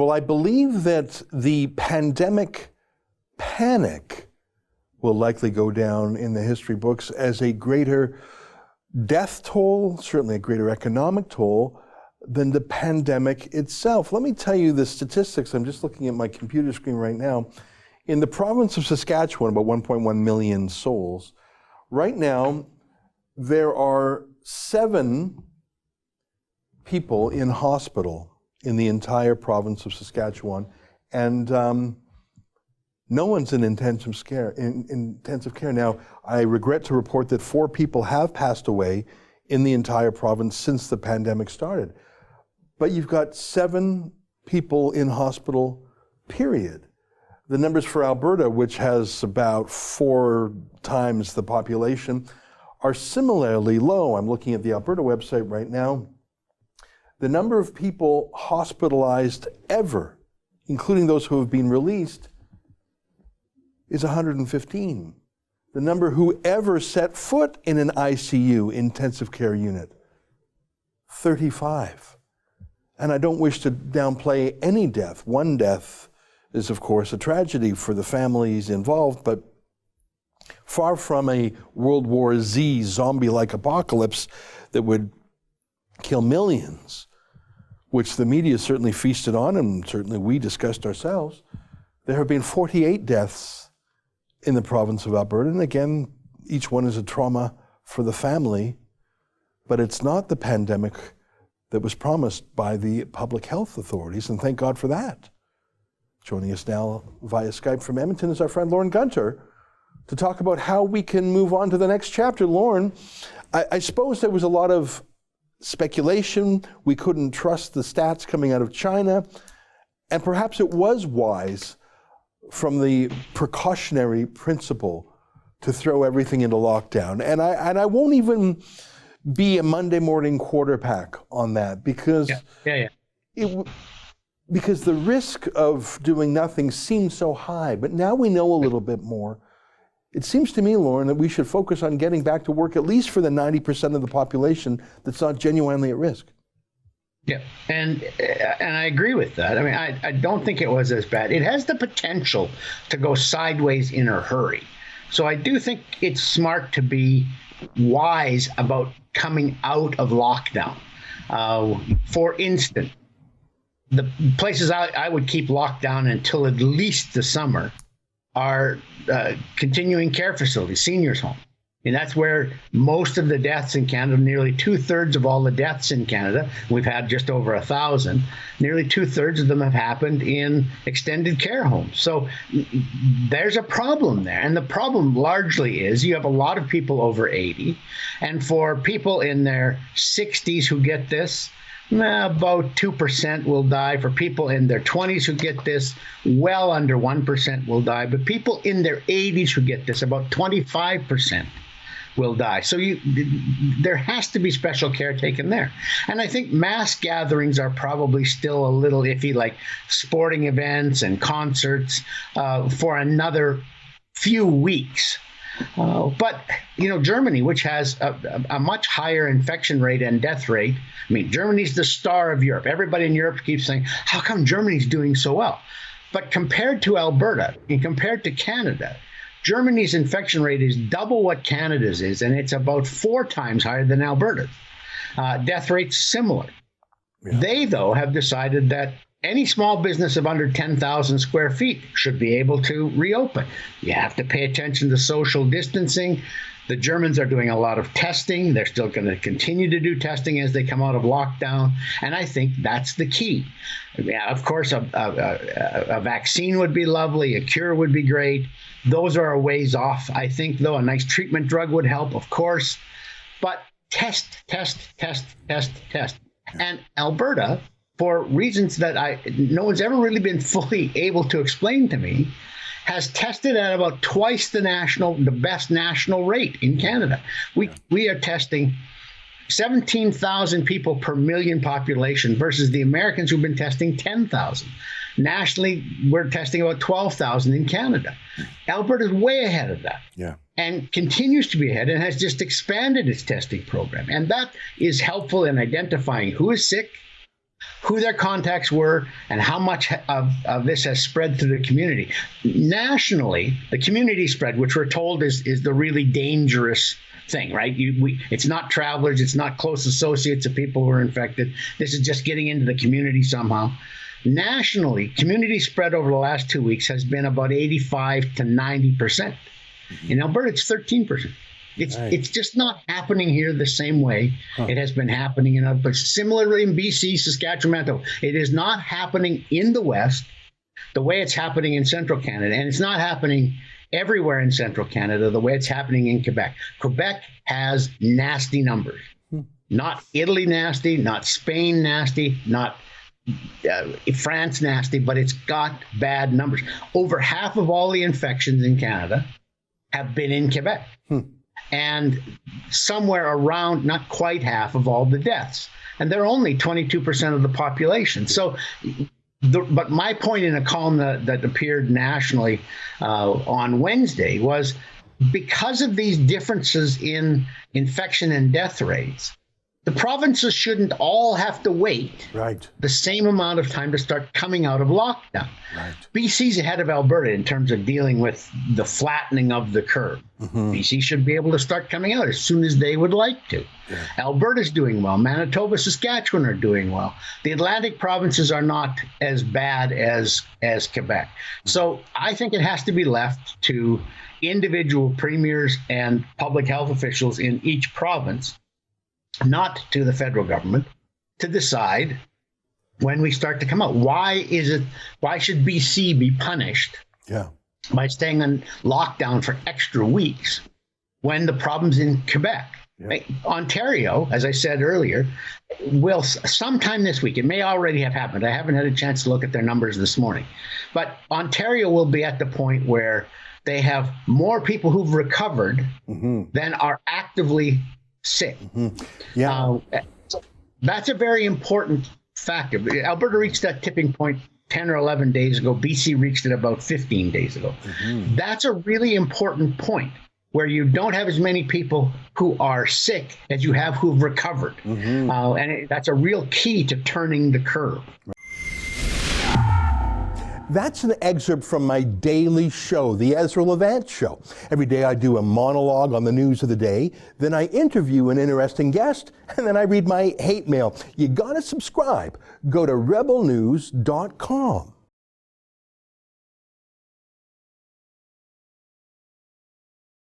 Well, I believe that the pandemic panic will likely go down in the history books as a greater death toll, certainly a greater economic toll, than the pandemic itself. Let me tell you the statistics. I'm just looking at my computer screen right now. In the province of Saskatchewan, about 1.1 million souls, right now there are 7 people in hospital in the entire province of Saskatchewan, and no one's in intensive care. Now, I regret to report that 4 people have passed away in the entire province since the pandemic started. But you've got 7 people in hospital, period. The numbers for Alberta, which has about 4 times the population, are similarly low. I'm looking at the Alberta website right now. The number of people hospitalized ever, including those who have been released, is 115. The number who ever set foot in an ICU, intensive care unit, 35. And I don't wish to downplay any death. One death is, of course, a tragedy for the families involved, but far from a World War Z zombie-like apocalypse that would kill millions, which the media certainly feasted on and certainly we discussed ourselves. There have been 48 deaths in the province of Alberta, and again, each one is a trauma for the family, but it's not the pandemic that was promised by the public health authorities, and thank God for that. Joining us now via Skype from Edmonton is our friend Lorne Gunter to talk about how we can move on to the next chapter. Lorne, I suppose there was a lot of speculation. We couldn't trust the stats coming out of China, and perhaps it was wise from the precautionary principle to throw everything into lockdown. And I won't even be a Monday morning quarterback on that because because the risk of doing nothing seems so high. But now we know a little bit more. It seems to me, Lorne, that we should focus on getting back to work, at least for the 90% of the population that's not genuinely at risk. Yeah, and I agree with that. I mean, I don't think it was as bad. It has the potential to go sideways in a hurry. So I do think it's smart to be wise about coming out of lockdown. For instance, the places I would keep locked down until at least the summer are continuing care facilities, seniors' homes. And that's where most of the deaths in Canada, nearly 2/3 of all the deaths in Canada, we've had just over 1,000, nearly 2/3 of them have happened in extended care homes. So there's a problem there. And the problem largely is you have a lot of people over 80. And for people in their 60s who get this, about 2% will die. For people in their 20s who get this, well under 1% will die. But people in their 80s who get this, about 25% will die. So there has to be special care taken there. And I think mass gatherings are probably still a little iffy, like sporting events and concerts for another few weeks. But, Germany, which has a much higher infection rate and death rate, I mean, Germany's the star of Europe. Everybody in Europe keeps saying, how come Germany's doing so well? But compared to Alberta and compared to Canada, Germany's infection rate is double what Canada's is, and it's about 4 times higher than Alberta's. Death rate's similar. Yeah. They, though, have decided that any small business of under 10,000 square feet should be able to reopen. You have to pay attention to social distancing. The Germans are doing a lot of testing. They're still going to continue to do testing as they come out of lockdown. And I think that's the key. Yeah, of course, a vaccine would be lovely. A cure would be great. Those are a ways off. I think, though, a nice treatment drug would help, of course. But test. And Alberta, for reasons that no one's ever really been fully able to explain to me, has tested at about twice the best national rate in Canada. We are testing 17,000 people per million population versus the Americans who've been testing 10,000. Nationally, we're testing about 12,000 in Canada. Alberta's way ahead of that. Yeah. And continues to be ahead and has just expanded its testing program. And that is helpful in identifying who is sick, who their contacts were, and how much of this has spread through the community. Nationally, the community spread, which we're told is the really dangerous thing, right? It's not travelers, it's not close associates of people who are infected. This is just getting into the community somehow. Nationally, community spread over the last 2 weeks has been about 85 to 90%. In Alberta, it's 13%. It's just not happening here the same way it has been happening in other places. Similarly in BC, Saskatchewan, Manitoba, it is not happening in the West the way it's happening in Central Canada, and it's not happening everywhere in Central Canada the way it's happening in Quebec. Quebec has nasty numbers. Not Italy nasty, not Spain nasty, not France nasty, but it's got bad numbers. Over half of all the infections in Canada have been in Quebec. And somewhere around not quite half of all the deaths. And they're only 22% of the population. So, but my point in a column that appeared nationally on Wednesday was, because of these differences in infection and death rates, the provinces shouldn't all have to wait the same amount of time to start coming out of lockdown. BC's ahead of Alberta in terms of dealing with the flattening of the curve. BC should be able to start coming out as soon as they would like to. Alberta's doing well. Manitoba, Saskatchewan are doing well. The Atlantic provinces are not as bad as Quebec. So I think it has to be left to individual premiers and public health officials in each province, not to the federal government, to decide when we start to come out. Why should BC be punished by staying on lockdown for extra weeks when the problem's in Quebec? Right? Ontario, as I said earlier, will sometime this week, it may already have happened. I haven't had a chance to look at their numbers this morning, but Ontario will be at the point where they have more people who've recovered than are actively sick. So that's a very important factor. Alberta reached that tipping point 10 or 11 days ago. BC reached it about 15 days ago. That's a really important point, where you don't have as many people who are sick as you have who've recovered. And that's a real key to turning the curve. That's an excerpt from my daily show, The Ezra Levant Show. Every day I do a monologue on the news of the day, then I interview an interesting guest, and then I read my hate mail. You gotta subscribe. Go to rebelnews.com.